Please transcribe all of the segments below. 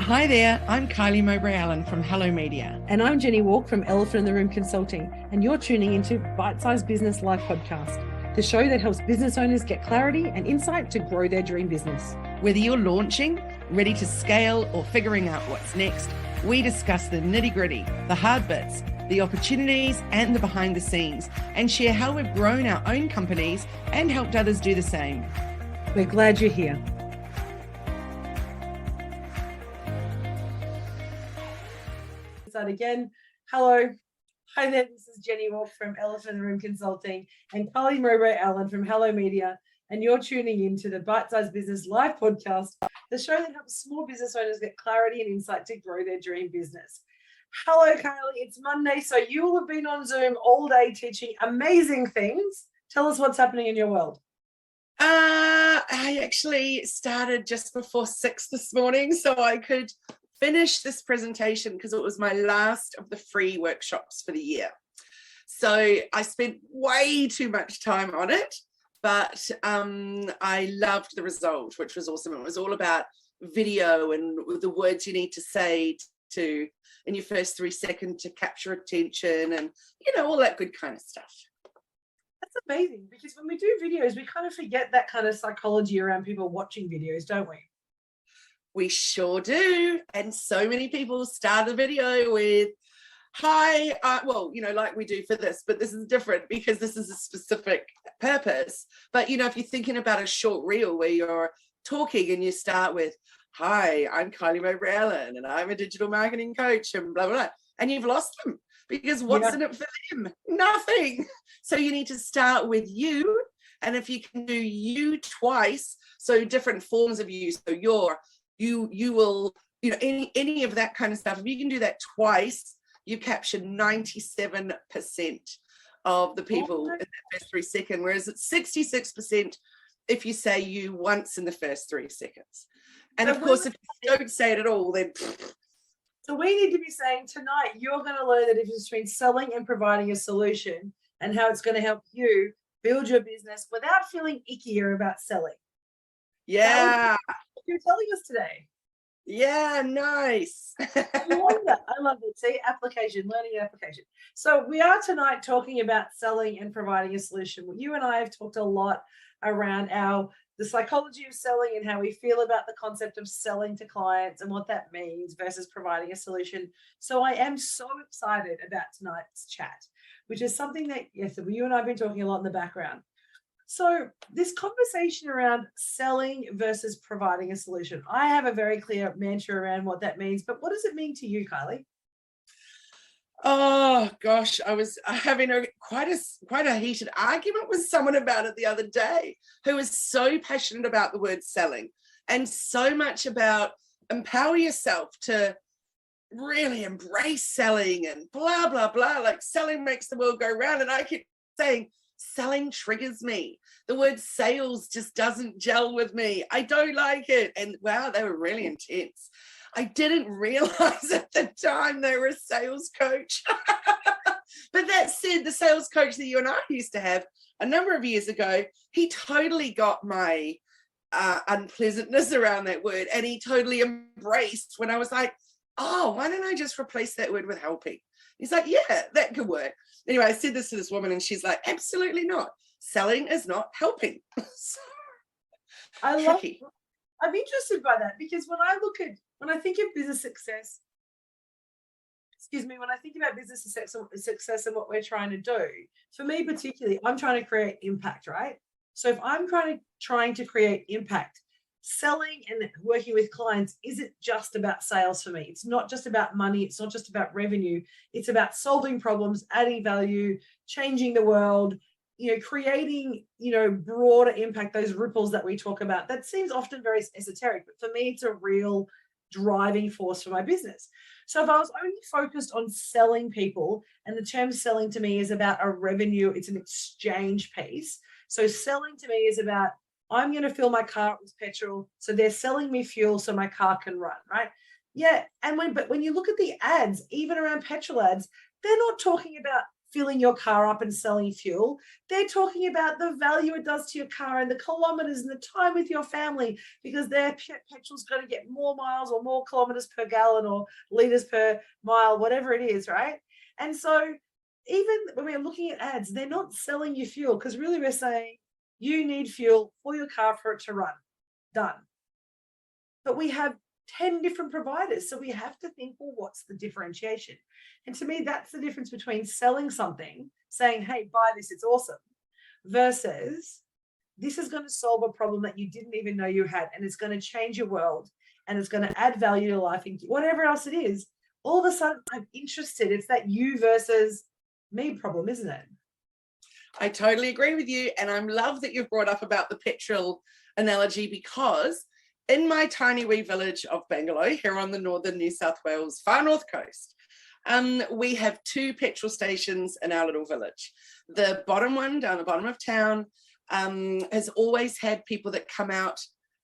Hi there, I'm Kylie Mowbray Allen from Hello Media. And I'm Jenny Walk from Elephant in the Room Consulting, and you're tuning into Bite Size Business Live Podcast, the show that helps business owners get clarity and insight to grow their dream business. Whether you're launching, ready to scale, or figuring out what's next, we discuss the nitty-gritty, the hard bits, the opportunities, and the behind the scenes, and share how we've grown our own companies and helped others do the same. We're glad you're here. Start again. Hello. Hi there, this is Jenny Walk from Elephant in the Room Consulting and Kylie Mowbray Allen from Hello Media, and you're tuning in to the Bite Size Business Live Podcast, the show that helps small business owners get clarity and insight to grow their dream business. Hello, Kylie. It's Monday, so you will have been on Zoom all day teaching amazing things. Tell us what's happening in your world. I actually started just before 6 this morning so I could finish this presentation because it was my last of the free workshops for the year. So I spent way too much time on it, but I loved the result, which was awesome. It was all about video and the words you need to say to in your first 3 seconds to capture attention and, you know, all that good kind of stuff. That's amazing, because when we do videos, we kind of forget that kind of psychology around people watching videos, don't we? We sure do. And so many people start a video with, hi, well, you know, like we do for this, but this is different because this is a specific purpose. But, you know, if you're thinking about a short reel where you're talking and you start with, hi, I'm Kylie Mowbray Allen and I'm a digital marketing coach and blah, blah, blah. And you've lost them because what's in it for them? Nothing. So you need to start with you. And if you can do you twice, so different forms of you, so you will, you know, any of that kind of stuff. If you can do that twice, you capture 97% of the people in that first 3 seconds, whereas it's 66% if you say you once in the first 3 seconds. And of course, if you don't say it at all, then... So we need to be saying tonight, you're going to learn the difference between selling and providing a solution and how it's going to help you build your business without feeling ickier about selling. Yeah. You're telling us today. Yeah, nice. I love that. I love it. See, application, learning and application. So we are tonight talking about selling and providing a solution. You and I have talked a lot around the psychology of selling and how we feel about the concept of selling to clients and what that means versus providing a solution. So I am so excited about tonight's chat, which is something that, yes, you and I have been talking a lot in the background. So this conversation around selling versus providing a solution, I have a very clear mantra around what that means, but what does it mean to you, Kylie? Oh gosh, I was having quite a heated argument with someone about it the other day, who was so passionate about the word selling and so much about empower yourself to really embrace selling and blah, blah, blah, like selling makes the world go round. And I keep saying, selling triggers me. The word sales just doesn't gel with me. I don't like it. And wow, they were really intense. I didn't realize at the time they were a sales coach. But that said, the sales coach that you and I used to have a number of years ago, he totally got my unpleasantness around that word. And he totally embraced when I was like, oh, why don't I just replace that word with helping? He's like, yeah, that could work. Anyway, I said this to this woman and she's like, absolutely not. Selling is not helping. So, I'm interested by that, because when I think of business success, when I think about business success and what we're trying to do, for me particularly, I'm trying to create impact, right? So if I'm trying to create impact, selling and working with clients isn't just about sales for me. It's not just about money. It's not just about revenue. It's about solving problems, adding value, changing the world, you know, creating, you know, broader impact, those ripples that we talk about. That seems often very esoteric, but for me, it's a real driving force for my business. So if I was only focused on selling people, and the term selling to me is about a revenue, it's an exchange piece. So selling to me is about, I'm going to fill my car with petrol, so they're selling me fuel so my car can run, right? Yeah, but when you look at the ads, even around petrol ads, they're not talking about filling your car up and selling fuel. They're talking about the value it does to your car and the kilometers and the time with your family, because their petrol's going to get more miles or more kilometers per gallon or liters per mile, whatever it is, right? And so even when we're looking at ads, they're not selling you fuel, because really we're saying you need fuel for your car for it to run. Done. But we have 10 different providers. So we have to think, well, what's the differentiation? And to me, that's the difference between selling something, saying, hey, buy this, it's awesome, versus this is going to solve a problem that you didn't even know you had, and it's going to change your world, and it's going to add value to life, and whatever else it is. All of a sudden, I'm interested. It's that you versus me problem, isn't it? I totally agree with you. And I love that you've brought up about the petrol analogy, because in my tiny wee village of Bangalore, here on the northern New South Wales far north coast, we have 2 petrol stations in our little village. The bottom one down the bottom of town has always had people that come out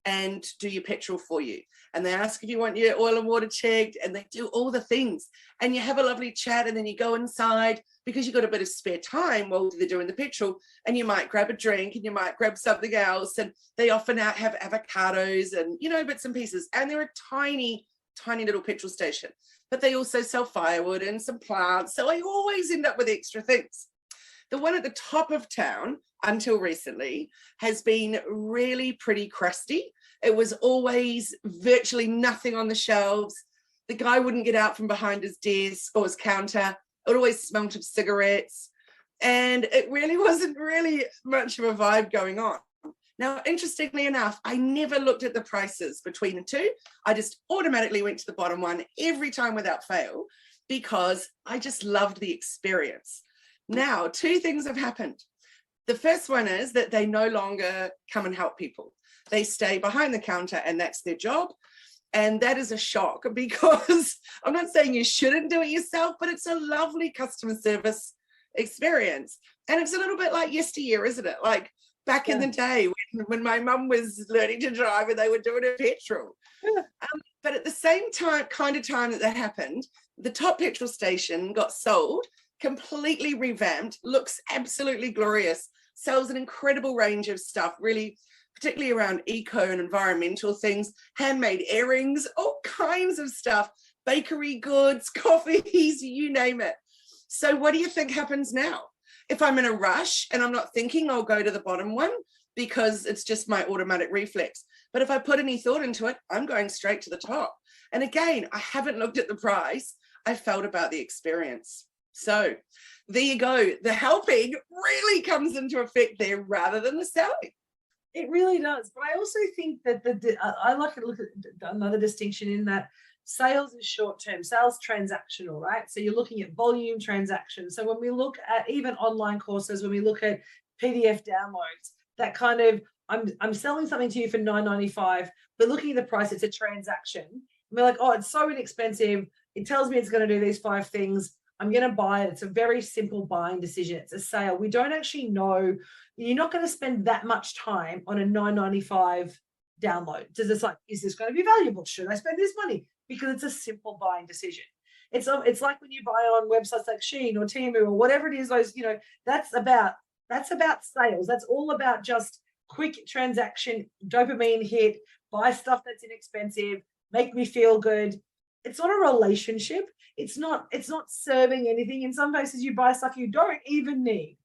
and do your petrol for you. And they ask if you want your oil and water checked, and they do all the things. And you have a lovely chat, and then you go inside because you've got a bit of spare time while they're doing the petrol, and you might grab a drink and you might grab something else. And they often have avocados and, bits and pieces. And they're a tiny, tiny little petrol station. But they also sell firewood and some plants. So I always end up with extra things. The one at the top of town, until recently, has been really pretty crusty. It was always virtually nothing on the shelves. The guy wouldn't get out from behind his desk or his counter. It always smelled of cigarettes. And it really wasn't really much of a vibe going on. Now, interestingly enough, I never looked at the prices between the two. I just automatically went to the bottom one every time without fail, because I just loved the experience. Now, 2 things have happened. The first one is that they no longer come and help people. They stay behind the counter, and that's their job. And that is a shock, because I'm not saying you shouldn't do it yourself, but it's a lovely customer service experience. And it's a little bit like yesteryear, isn't it? Like back in the day when my mum was learning to drive and they were doing her petrol. But at the same time that happened, the top petrol station got sold, completely revamped, looks absolutely glorious, sells an incredible range of stuff, really, particularly around eco and environmental things, handmade earrings, all kinds of stuff, bakery goods, coffees, you name it. So what do you think happens now? If I'm in a rush and I'm not thinking, I'll go to the bottom one because it's just my automatic reflex. But if I put any thought into it, I'm going straight to the top. And again, I haven't looked at the price. I felt about the experience. So there you go. The helping really comes into effect there rather than the selling. It really does. But I also think that I like to look at another distinction in that sales is short-term, sales transactional, right? So you're looking at volume transactions. So when we look at even online courses, when we look at PDF downloads, that kind of, I'm selling something to you for $9.95, but looking at the price, it's a transaction. And we're like, oh, it's so inexpensive. It tells me it's going to do these 5 things. I'm going to buy it. It's a very simple buying decision. It's a sale. We don't actually know. You're not going to spend that much time on a $9.95 download. So it's like, is this going to be valuable? Should I spend this money? Because it's a simple buying decision. It's like when you buy on websites like Shein or Temu or whatever it is, that's about sales. That's all about just quick transaction, dopamine hit, buy stuff that's inexpensive, make me feel good. It's not a relationship. It's not serving anything. In some cases, you buy stuff you don't even need.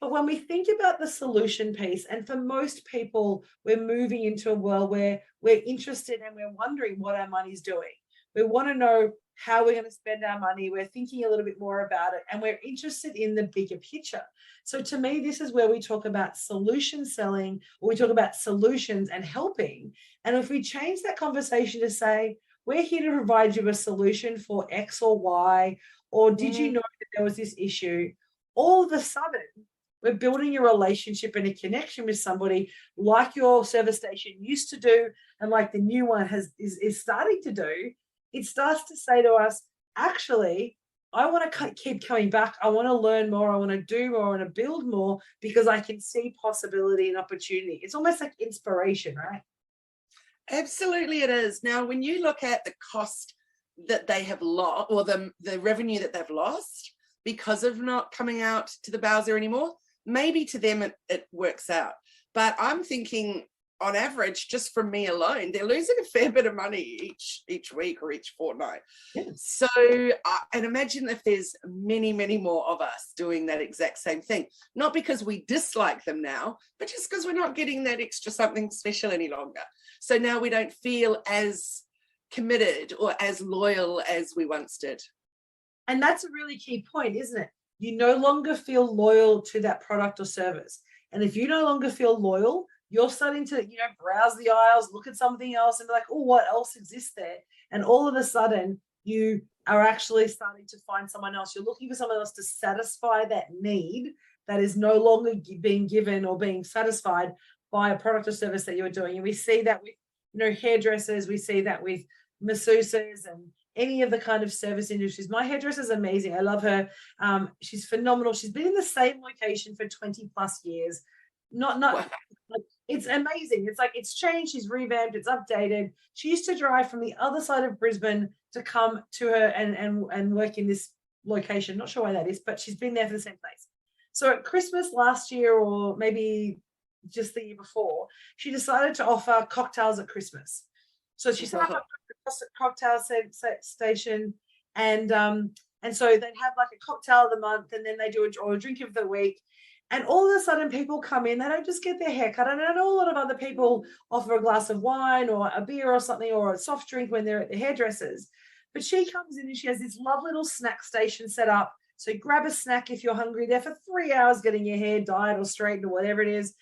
But when we think about the solution piece, and for most people, we're moving into a world where we're interested and we're wondering what our money's doing. We want to know how we're going to spend our money. We're thinking a little bit more about it, and we're interested in the bigger picture. So to me, this is where we talk about solution selling, or we talk about solutions and helping. And if we change that conversation to say, we're here to provide you a solution for X or Y, or did you know that there was this issue? All of a sudden, we're building a relationship and a connection with somebody like your service station used to do, and like the new one is starting to do. It starts to say to us, actually, I want to keep coming back. I want to learn more. I want to do more. I want to build more because I can see possibility and opportunity. It's almost like inspiration, right? Absolutely it is. Now, when you look at the cost that they have lost, or the revenue that they've lost, because of not coming out to the Bowser anymore. Maybe to them it works out. But I'm thinking on average, just from me alone, they're losing a fair bit of money each week or each fortnight. Yeah. So, and imagine if there's many, many more of us doing that exact same thing, not because we dislike them now, but just because we're not getting that extra something special any longer. So now we don't feel as committed or as loyal as we once did. And that's a really key point, isn't it? You no longer feel loyal to that product or service. And if you no longer feel loyal, you're starting to, browse the aisles, look at something else and be like, oh, what else exists there? And all of a sudden, you are actually starting to find someone else. You're looking for someone else to satisfy that need that is no longer being given or being satisfied by a product or service that you're doing. And we see that with, hairdressers. We see that with masseuses and any of the kind of service industries. My hairdresser is amazing. I love her. She's phenomenal. She's been in the same location for 20 plus years. Wow. It's amazing. It's like it's changed. She's revamped. It's updated. She used to drive from the other side of Brisbane to come to her and work in this location. Not sure why that is, but she's been there for the same place. So at Christmas last year, or maybe just the year before, she decided to offer cocktails at Christmas. So she set up a cocktail station, and so they'd have like a cocktail of the month, and then they do a drink of the week. And all of a sudden, people come in, they don't just get their hair cut. And I know a lot of other people offer a glass of wine or a beer or something, or a soft drink when they're at the hairdressers. But she comes in and she has this lovely little snack station set up. So grab a snack if you're hungry, there for 3 hours getting your hair dyed or straightened or whatever it is.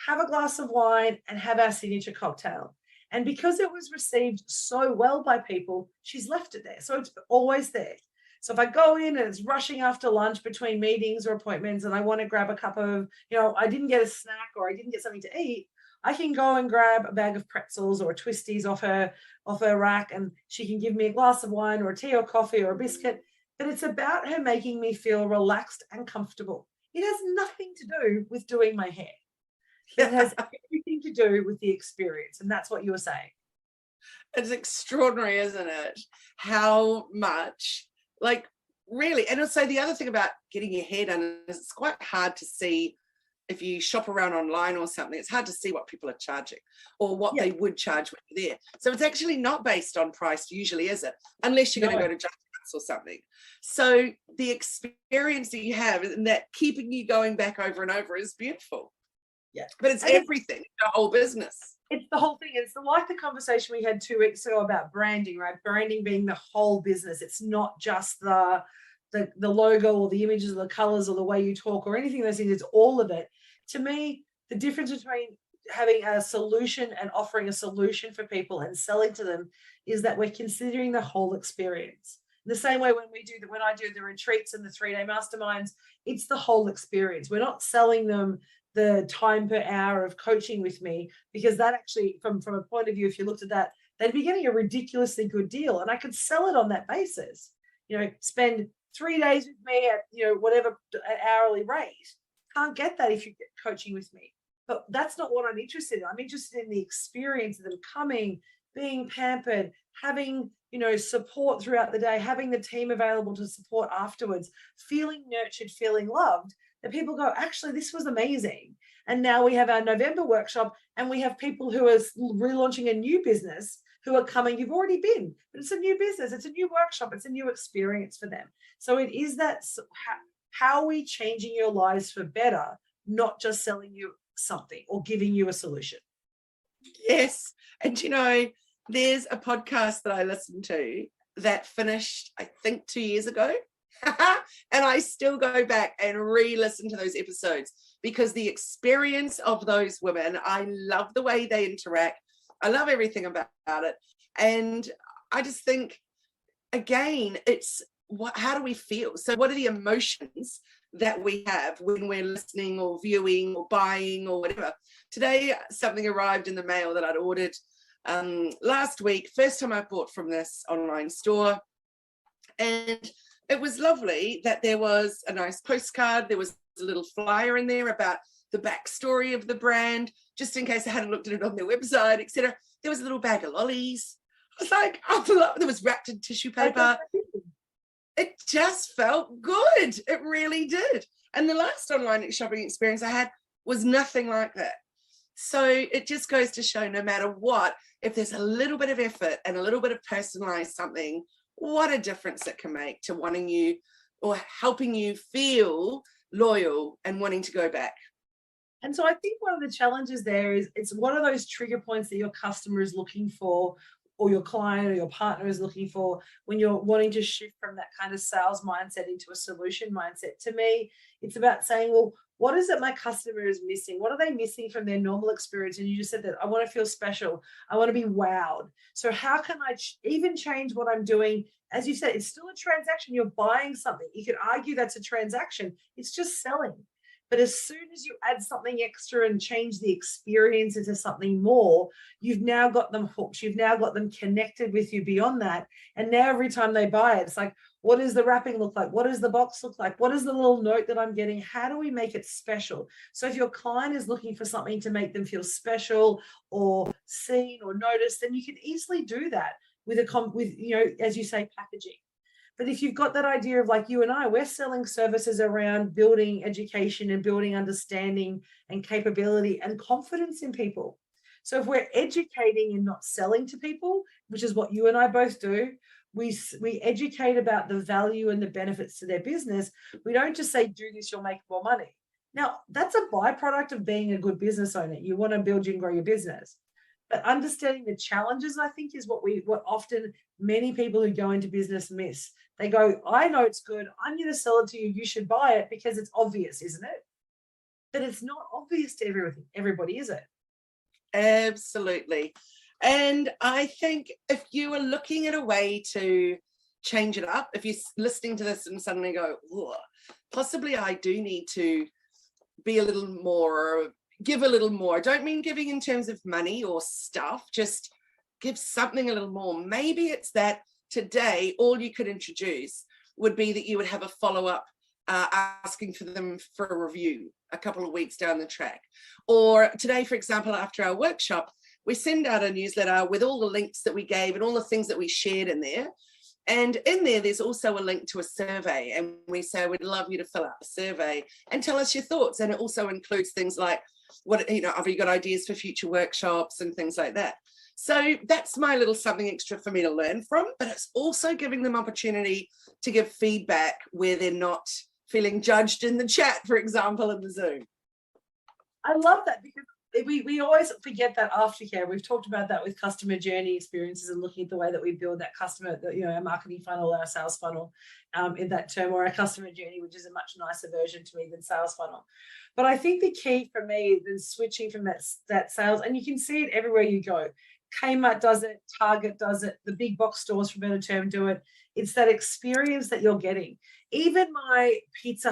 Have a glass of wine and have our signature cocktail. And because it was received so well by people, she's left it there. So it's always there. So if I go in and it's rushing after lunch between meetings or appointments and I want to grab a cup of, I didn't get a snack or I didn't get something to eat, I can go and grab a bag of pretzels or twisties off her rack, and she can give me a glass of wine or a tea or coffee or a biscuit. But it's about her making me feel relaxed and comfortable. It has nothing to do with doing my hair. It has everything to do with the experience. And that's what you were saying. It's extraordinary, isn't it? How much, really. And also the other thing about getting your hair done is it's quite hard to see if you shop around online or something. It's hard to see what people are charging or what they would charge when you're there. So it's actually not based on price usually, is it? Unless you're going to go to Just or something. So the experience that you have and that keeping you going back over and over is beautiful. Yeah. But it's everything, the whole business. It's the whole thing. It's like the conversation we had 2 weeks ago about branding, right? Branding being the whole business. It's not just the logo or the images or the colors or the way you talk or anything of those things. It's all of it. To me, the difference between having a solution and offering a solution for people and selling to them is that we're considering the whole experience. In the same way when I do the retreats and the 3-day masterminds, it's the whole experience. We're not selling them the time per hour of coaching with me, because that actually, from a point of view, if you looked at that, they'd be getting a ridiculously good deal. And I could sell it on that basis. Spend 3 days with me at, whatever hourly rate. Can't get that if you get coaching with me. But that's not what I'm interested in. I'm interested in the experience of them coming, being pampered, having, support throughout the day, having the team available to support afterwards, feeling nurtured, feeling loved. That people go, actually, this was amazing. And now we have our November workshop and we have people who are relaunching a new business who are coming. You've already been, but it's a new business. It's a new workshop. It's a new experience for them. So it is that how are we changing your lives for better, not just selling you something or giving you a solution. Yes. And, there's a podcast that I listened to that finished, I think, 2 years ago. And I still go back and re-listen to those episodes because the experience of those women, I love the way they interact. I love everything about it. And I just think, again, it's how do we feel? So what are the emotions that we have when we're listening or viewing or buying or whatever? Today, something arrived in the mail that I'd ordered last week. First time I bought from this online store. And it was lovely that there was a nice postcard. There was a little flyer in there about the backstory of the brand, just in case I hadn't looked at it on their website, etc. There was a little bag of lollies. I was like, there was wrapped in tissue paper. it just felt good. It really did. And the last online shopping experience I had was nothing like that. So it just goes to show, no matter what, if there's a little bit of effort and a little bit of personalized something, what a difference it can make to wanting you or helping you feel loyal and wanting to go back. And so I think one of the challenges there is it's one of those trigger points that your customer is looking for, or your client or your partner is looking for when you're wanting to shift from that kind of sales mindset into a solution mindset. To me, it's about saying, well, what is it my customer is missing? What are they missing from their normal experience? And you just said that I want to feel special. I want to be wowed. So how can I even change what I'm doing? As you said, it's still a transaction. You're buying something. You could argue that's a transaction. It's just selling. But as soon as you add something extra and change the experience into something more, you've now got them hooked. You've now got them connected with you beyond that. And now every time they buy it, it's like, what does the wrapping look like? What does the box look like? What is the little note that I'm getting? How do we make it special? So if your client is looking for something to make them feel special or seen or noticed, then you can easily do that with as you say, packaging. But if you've got that idea of, like you and I, we're selling services around building education and building understanding and capability and confidence in people. So if we're educating and not selling to people, which is what you and I both do, we educate about the value and the benefits to their business. We don't just say, do this, you'll make more money. Now, that's a byproduct of being a good business owner. You want to build and grow your business. But understanding the challenges, I think, is what often many people who go into business miss. They go, I know it's good. I'm going to sell it to you. You should buy it because it's obvious, isn't it? But it's not obvious to everybody, is it? Absolutely. And I think if you are looking at a way to change it up, if you're listening to this and suddenly go, possibly I do need to be a little more, give a little more. I don't mean giving in terms of money or stuff, just give something a little more. Maybe it's that today, all you could introduce would be that you would have a follow-up asking for them for a review a couple of weeks down the track. Or today, for example, after our workshop, we send out a newsletter with all the links that we gave and all the things that we shared in there. And in there, there's also a link to a survey. And we say, we'd love you to fill out the survey and tell us your thoughts. And it also includes things like, have you got ideas for future workshops and things like that? So that's my little something extra for me to learn from, but it's also giving them opportunity to give feedback where they're not feeling judged in the chat, for example, in the Zoom. I love that, because we always forget that aftercare. We've talked about that with customer journey experiences and looking at the way that we build that customer, our marketing funnel, our sales funnel in that term, or our customer journey, which is a much nicer version to me than sales funnel. But I think the key for me is switching from that sales, and you can see it everywhere you go. Kmart does it, Target does it, the big box stores, for a better term, do it. It's that experience that you're getting. Even my pizza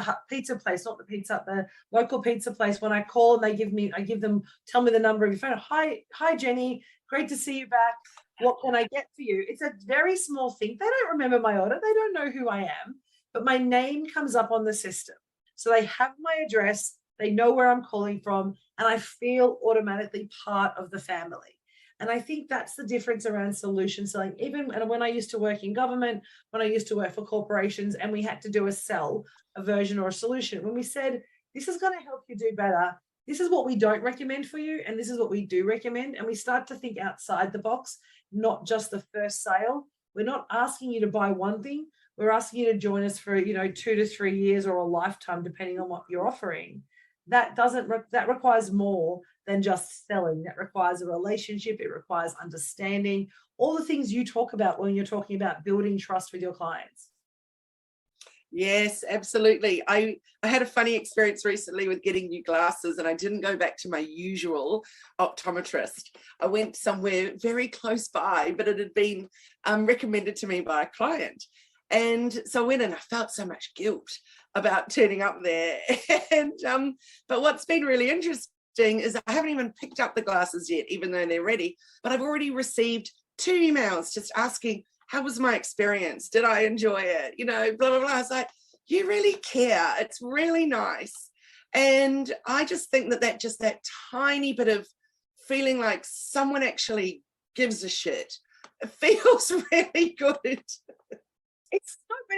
place, not the Pizza Hut, the local pizza place, when I call and tell me the number of your phone. Hi Jenny, great to see you back. What can I get for you? It's a very small thing. They don't remember my order. They don't know who I am, but my name comes up on the system. So they have my address, they know where I'm calling from, and I feel automatically part of the family. And I think that's the difference around solution selling. Even when I used to work in government, when I used to work for corporations, and we had to do a version or a solution, when we said, this is going to help you do better, this is what we don't recommend for you, and this is what we do recommend. And we start to think outside the box, not just the first sale. We're not asking you to buy one thing. We're asking you to join us for 2 to 3 years or a lifetime, depending on what you're offering. That requires more than just selling. That requires a relationship. It requires understanding, all the things you talk about when you're talking about building trust with your clients. Yes, absolutely. I had a funny experience recently with getting new glasses, and I didn't go back to my usual optometrist. I went somewhere very close by, but it had been recommended to me by a client. And so I went, and I felt so much guilt about turning up there. And but what's been really interesting is I haven't even picked up the glasses yet, even though they're ready. But I've already received 2 emails just asking, how was my experience? Did I enjoy it? Blah, blah, blah. I was like, you really care. It's really nice. And I just think that tiny bit of feeling like someone actually gives a shit, it feels really good. It's no, but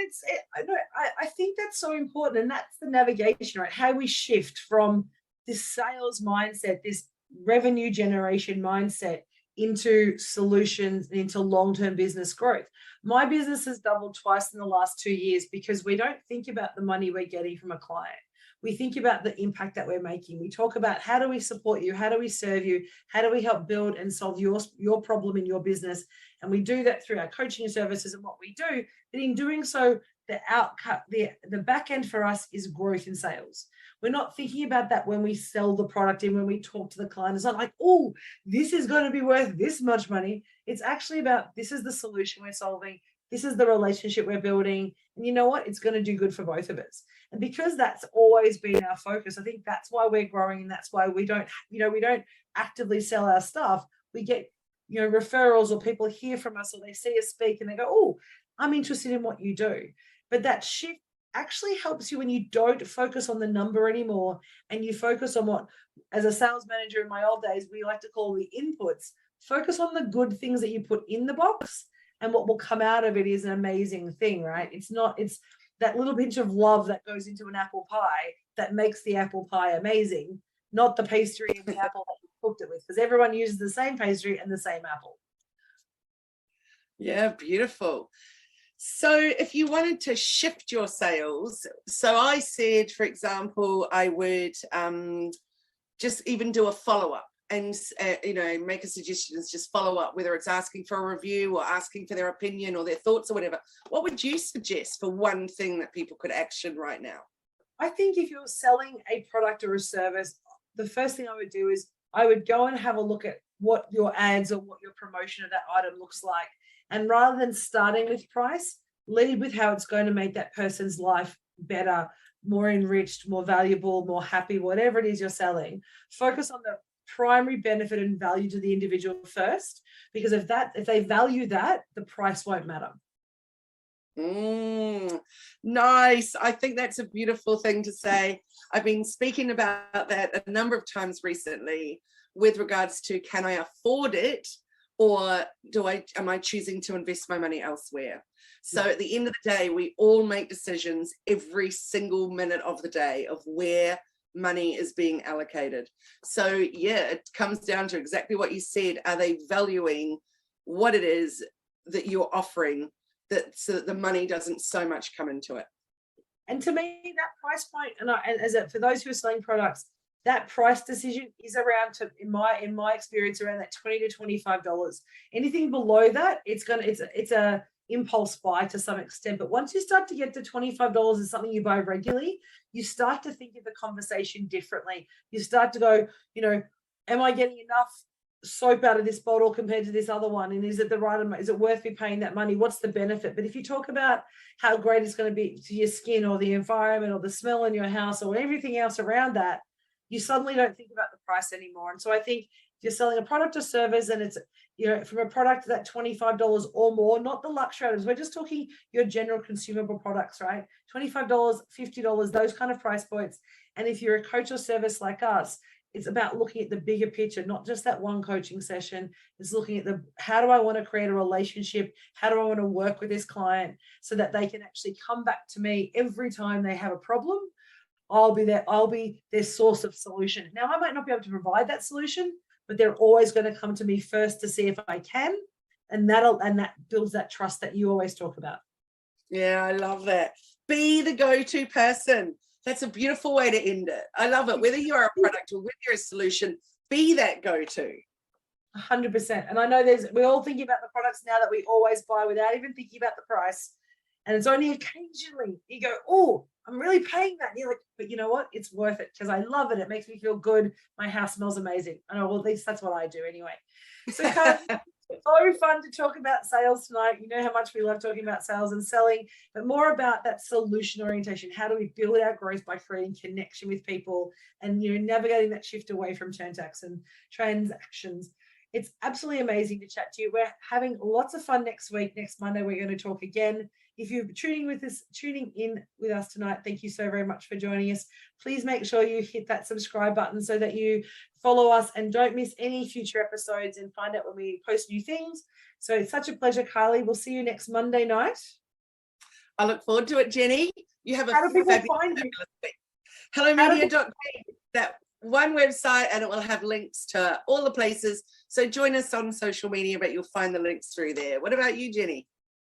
I know, I think that's so important. And that's the navigation, right? How we shift from this sales mindset, this revenue generation mindset into solutions and into long-term business growth. My business has doubled twice in the last 2 years because we don't think about the money we're getting from a client. We think about the impact that we're making. We talk about how do we support you? How do we serve you? How do we help build and solve your problem in your business? And we do that through our coaching services and what we do. But in doing so, the outcome, the back end for us is growth in sales. We're not thinking about that when we sell the product and when we talk to the client. It's not like, oh, this is going to be worth this much money. It's actually about this is the solution we're solving. This is the relationship we're building. And you know what? It's going to do good for both of us. And because that's always been our focus, I think that's why we're growing. And that's why we don't actively sell our stuff. We get, referrals, or people hear from us, or they see us speak and they go, oh, I'm interested in what you do. But that shift actually helps you when you don't focus on the number anymore and you focus on what, as a sales manager in my old days, we like to call the inputs. Focus on the good things that you put in the box, and what will come out of it is an amazing thing, right? It's that little pinch of love that goes into an apple pie that makes the apple pie amazing, not the pastry and the apple that you cooked it with, because everyone uses the same pastry and the same apple. Yeah, beautiful. So if you wanted to shift your sales, so I said, for example, I would just even do a follow-up and, make a suggestion, just follow up, whether it's asking for a review or asking for their opinion or their thoughts or whatever. What would you suggest for one thing that people could action right now? I think if you're selling a product or a service, the first thing I would do is I would go and have a look at what your ads or what your promotion of that item looks like. And rather than starting with price, lead with how it's going to make that person's life better, more enriched, more valuable, more happy, whatever it is you're selling. Focus on the primary benefit and value to the individual first, because if they value that, the price won't matter. Nice. I think that's a beautiful thing to say. I've been speaking about that a number of times recently with regards to, can I afford it? Or am I choosing to invest my money elsewhere? So at the end of the day, we all make decisions every single minute of the day of where money is being allocated. So yeah, it comes down to exactly what you said. Are they valuing what it is that you're offering, so that the money doesn't so much come into it? And to me, that price point, for those who are selling products, that price decision is around, in my experience, around that $20 to $25. Anything below that, it's a impulse buy to some extent. But once you start to get to $25 as something you buy regularly, you start to think of the conversation differently. You start to go, am I getting enough soap out of this bottle compared to this other one? And is it the right amount? Is it worth me paying that money? What's the benefit? But if you talk about how great it's going to be to your skin or the environment or the smell in your house or everything else around that, you suddenly don't think about the price anymore. And so I think if you're selling a product or service and it's, from a product that $25 or more, not the luxury items, we're just talking your general consumable products, right? $25, $50, those kind of price points. And if you're a coach or service like us, it's about looking at the bigger picture, not just that one coaching session. It's looking at how do I want to create a relationship? How do I want to work with this client so that they can actually come back to me every time they have a problem? I'll be their source of solution. Now, I might not be able to provide that solution, but they're always going to come to me first to see if I can. And that builds that trust that you always talk about. Yeah, I love that. Be the go-to person. That's a beautiful way to end it. I love it. Whether you're a product or whether you're a solution, be that go-to. 100%. And I know we're all thinking about the products now that we always buy without even thinking about the price. And it's only occasionally you go, oh, I'm really paying that. And you're like, but you know what? It's worth it because I love it. It makes me feel good. My house smells amazing. I know, well, at least that's what I do anyway. So so fun to talk about sales tonight. You know how much we love talking about sales and selling, but more about that solution orientation. How do we build our growth by creating connection with people and navigating that shift away from turn-tax and transactions. It's absolutely amazing to chat to you. We're having lots of fun next week. Next Monday, we're going to talk again. If you're tuning in with us tonight, thank you so very much for joining us. Please make sure you hit that subscribe button so that you follow us and don't miss any future episodes and find out when we post new things. So it's such a pleasure, Carly. We'll see you next Monday night. I look forward to it, Jenny. You have a How do people fabulous, find you? fabulous week. Hellomedia.team, that one website, and it will have links to all the places. So join us on social media, but you'll find the links through there. What about you, Jenny?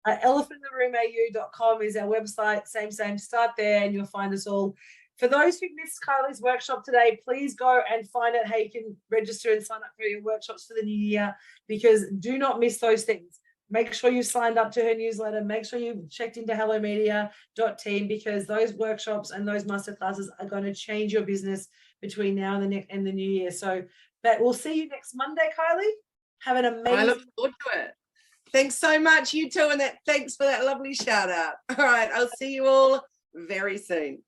Elephanttheroomau.com is our website. Same. Start there and you'll find us all. For those who missed Kylie's workshop today, please go and find out how you can register and sign up for your workshops for the new year, because do not miss those things. Make sure you signed up to her newsletter. Make sure you checked into hellomedia.team, because those workshops and those masterclasses are going to change your business between now and the new year. So but we'll see you next Monday, Kylie. Have an amazing. I look forward to it. Thanks so much, you too, and thanks for that lovely shout out. All right, I'll see you all very soon.